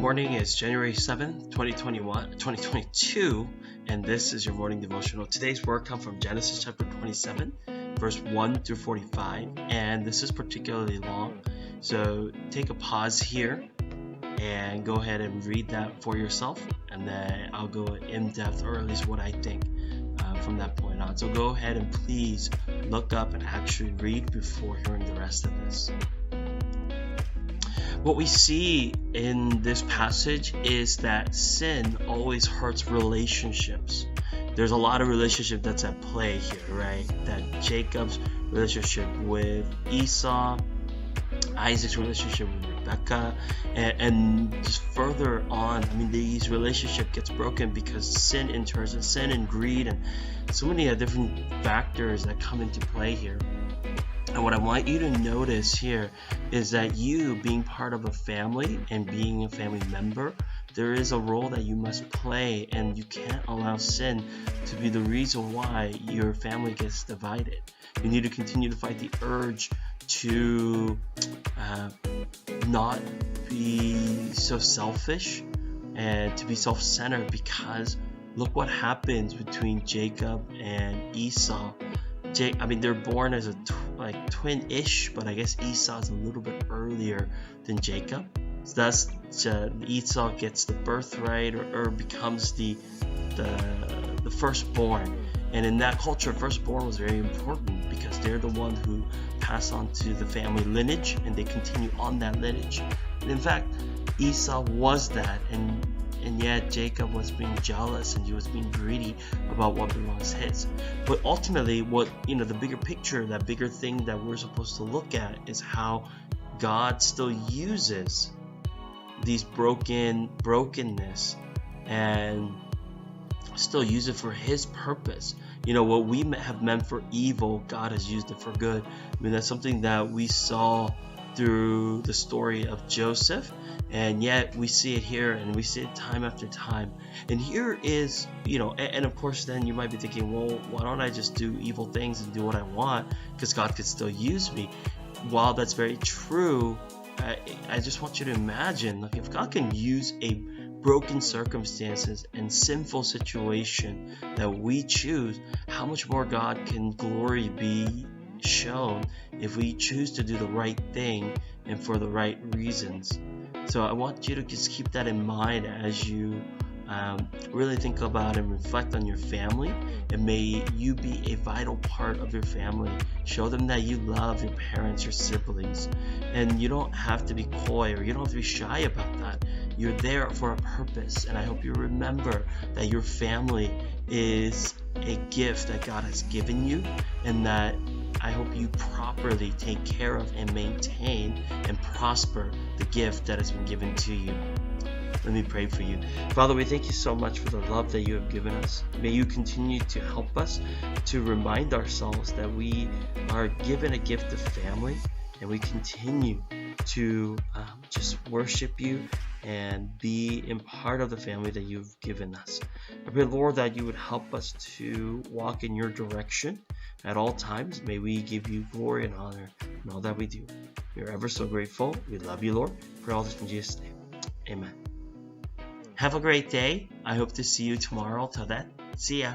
morning. It's January 7th, 2022, and this is your morning devotional. Today's word comes from Genesis chapter 27, verse 1 through 45, and this is particularly long, so take a pause here and go ahead and read that for yourself, and then I'll go in depth, or at least what I think from that point on. So go ahead and please look up and actually read before hearing the rest of this. What we see in this passage is that sin always hurts relationships. There's a lot of relationship that's at play here, right? That Jacob's relationship with Esau, Isaac's relationship with Rebecca, and just further on, these relationship gets broken because sin enters, and sin and greed, and so many different factors that come into play here. And what I want you to notice here is that you, being part of a family and being a family member, there is a role that you must play, and you can't allow sin to be the reason why your family gets divided. You need to continue to fight the urge to not be so selfish and to be self-centered, because look what happens between Jacob and Esau. They're born as twin-ish, but I guess Esau is a little bit earlier than Jacob. So that's Esau gets the birthright or becomes the firstborn. And in that culture, firstborn was very important because they're the one who pass on to the family lineage, and they continue on that lineage. And in fact, Esau was that, and yet Jacob was being jealous and he was being greedy about what belongs his. But ultimately, the bigger picture, that bigger thing that we're supposed to look at is how God still uses these brokenness and still use it for his purpose. What we have meant for evil, God has used it for good. That's something that we saw through the story of Joseph, and yet we see it here, and we see it time after time. And here is, and of course then you might be thinking, well, why don't I just do evil things and do what I want, because God could still use me. While that's very true, I just want you to imagine, if God can use a broken circumstances and sinful situation that we choose, how much more God can glory be shown if we choose to do the right thing and for the right reasons. So I want you to just keep that in mind as you really think about and reflect on your family, and may you be a vital part of your family. Show them that you love your parents, your siblings, and you don't have to be coy, or you don't have to be shy about that. You're there for a purpose, and I hope you remember that your family is a gift that God has given you, and that I hope you properly take care of and maintain and prosper the gift that has been given to you. Let me pray for you. Father, we thank you so much for the love that you have given us. May you continue to help us to remind ourselves that we are given a gift of family, and we continue to just worship you and be in part of the family that you've given us. I pray, Lord, that you would help us to walk in your direction at all times. May we give you glory and honor in all that we do. We're ever so grateful. We love you, Lord. Pray all this in Jesus' name. Amen. Have a great day. I hope to see you tomorrow. Till then, see ya.